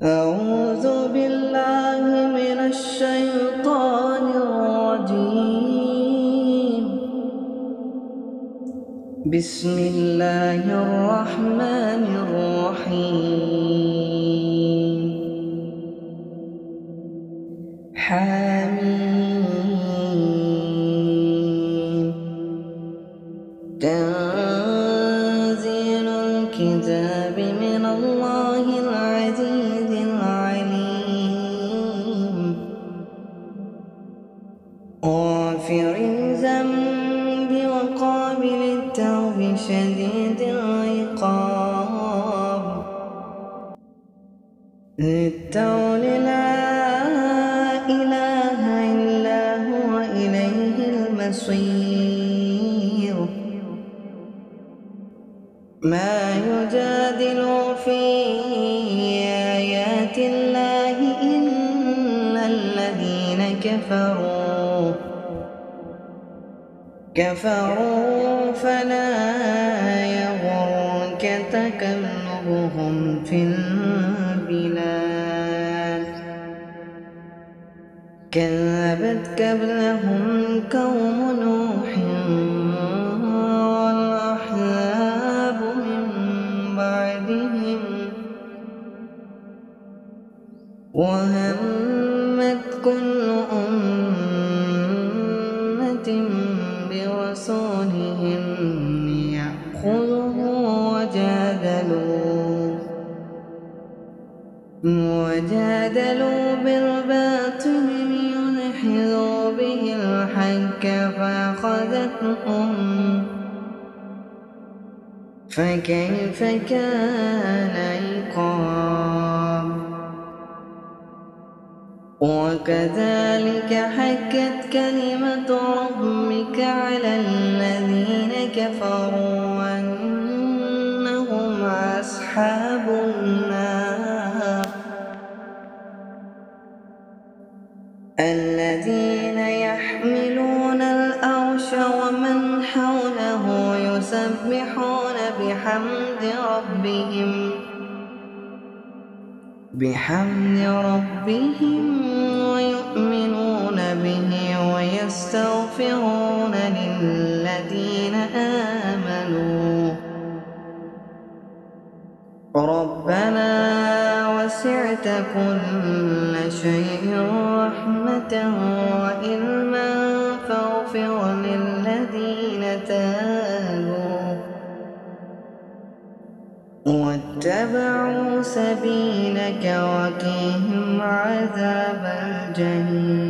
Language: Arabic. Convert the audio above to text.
أعوذ بالله من الشيطان الرجيم. بسم الله الرحمن الرحيم. حميم. تنزيل الكتاب من الله العزيز العليم. غافر الذنب وقابل التوب شديد العقاب ذي الطول لا إله إلا هو إليه المصير. ما يجادل في آيات الله إلا الذين كفروا فلا يغرك تكلبهم في البلاد. كذبت قبلهم قوم نوح والأحزاب من بعدهم وهمت كل أمة برسولهم ليأخذوه وجادلوا بالباطل ليدحضوا به الحق فأخذتهم فكيف كان عقاب. وكذلك حقت كلمة ربك على الذين كفروا أنهم أصحاب النار. الذين يحملون العرش ومن حوله يسبحون بحمد ربهم ويؤمنون به ويستغفرون للذين آمنوا ربنا وسعت كل شيء رحمة وعلما فاغفر للذين تابوا واتبعوا سبيلك وقهم عذاب الجحيم.